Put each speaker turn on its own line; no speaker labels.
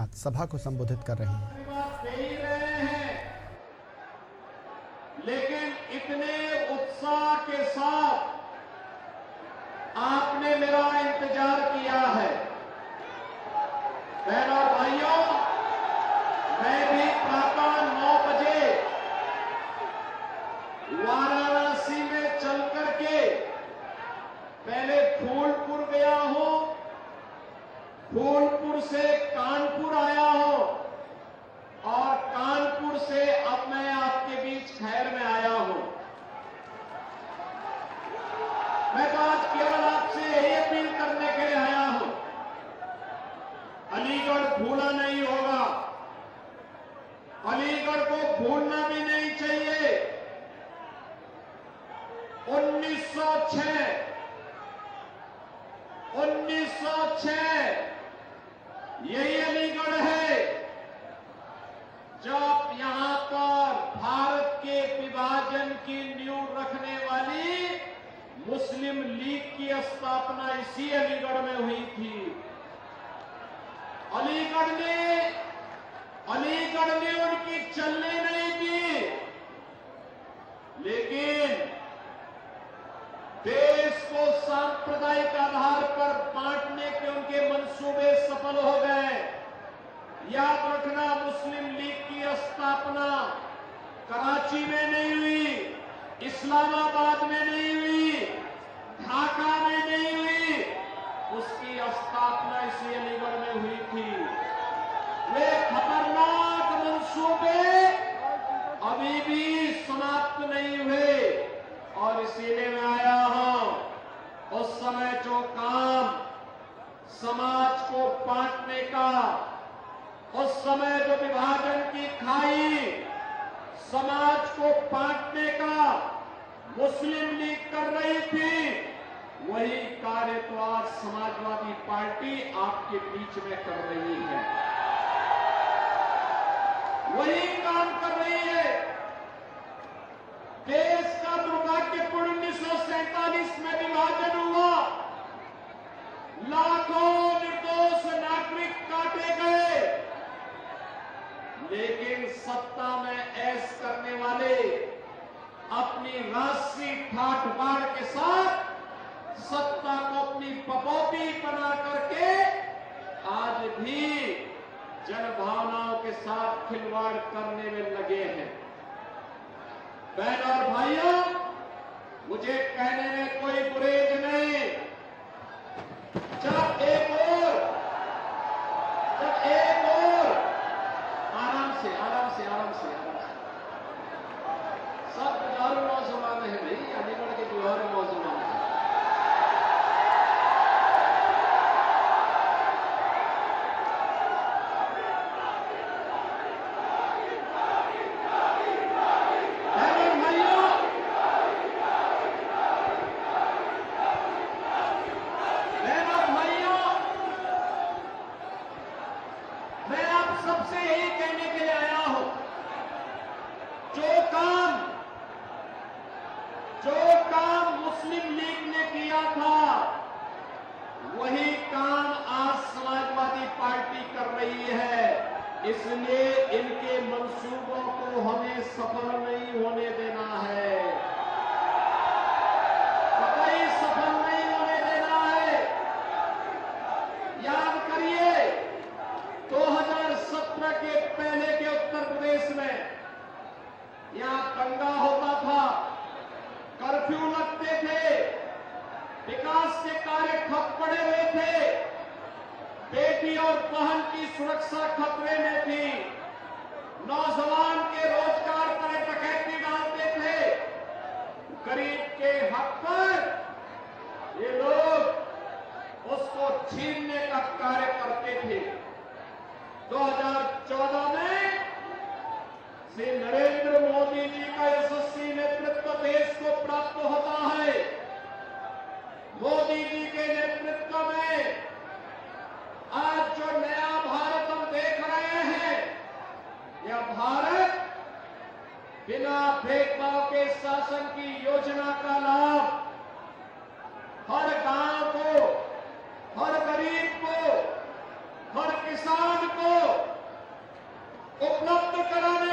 आदित्यनाथ सभा को संबोधित कर रहे हैं।
लेकिन इतने उत्साह के साथ आपने मेरा इंतजार किया है। बहनों और भाइयों, मैं भी प्रातः 9 बजे वाराणसी में चल करके पहले फूलपुर गया हूं, फूलपुर से कानपुर आया हूं और कानपुर से अब मैं आपके बीच खैर में आया हूं। मैं तो आज केवल आपसे यही अपील करने के लिए आया हूं, अलीगढ़ भूला नहीं होगा, अलीगढ़ को भूलना भी नहीं चाहिए। 1906 यही अलीगढ़ है जब यहां पर भारत के विभाजन की नींव रखने वाली मुस्लिम लीग की स्थापना इसी अलीगढ़ में हुई थी। अलीगढ़ ने उनकी चलनी नहीं दी, लेकिन देश को सांप्रदायिक आधार पर बांटने के उनके मंसूबे सफल हो गए। याद रखना, मुस्लिम लीग की स्थापना कराची में नहीं हुई, इस्लामाबाद में नहीं हुई, ढाका में नहीं हुई, उसकी स्थापना इसी अलीगढ़ में हुई थी। वे खतरनाक मंसूबे अभी भी समाप्त नहीं हुए और इसीलिए मैं आया हूं। उस समय जो काम समाज को बांटने का, उस समय जो विभाजन की खाई समाज को बांटने का मुस्लिम लीग कर रही थी, वही कार्य तो आज समाजवादी पार्टी आपके बीच में कर रही है, वही काम कर रही है। देश का दुर्भाग्यपूर्ण 1947 में विभाजन हुआ, लाखों निर्दोष नागरिक काटे गए, लेकिन सत्ता में ऐश करने वाले अपनी राष्ट्रीय ठाट बाट के साथ सत्ता को अपनी पपौती बना करके आज भी जनभावनाओं के साथ खिलवाड़ करने में लगे हैं। बहन और भाइयों, मुझे कहने में कोई गुरेज नहीं। जब एक और आराम से सब जुझारू नौजवान है भाई, अलीगढ़ के जुझारू नौजवान है। सबसे यही कहने के लिए आया हूं, जो काम मुस्लिम लीग ने किया था, वही काम आज समाजवादी पार्टी कर रही है। इसलिए इनके मंसूबों को हमें सफल नहीं होने देना है, कतई सफल नहीं होने देना है। याद करिए, 2017 के पहले के उत्तर प्रदेश में यहां दंगा होता था, कर्फ्यू लगते थे, विकास के कार्य ठप पड़े हुए थे, बेटी और बहन की सुरक्षा खतरे में थी, नौजवान के रोजगार पर डकैती डालते थे, गरीब के हक पर ये लोग उसको छीनने का कार्य करते थे। 2014 में श्री नरेंद्र मोदी जी का यशस्वी नेतृत्व देश को प्राप्त होता है। मोदी जी के नेतृत्व में आज जो नया भारत हम देख रहे हैं, यह भारत बिना भेदभाव के शासन की योजना का लाभ हर गांव को, हर गरीब को, हर किसान को उपलब्ध कराने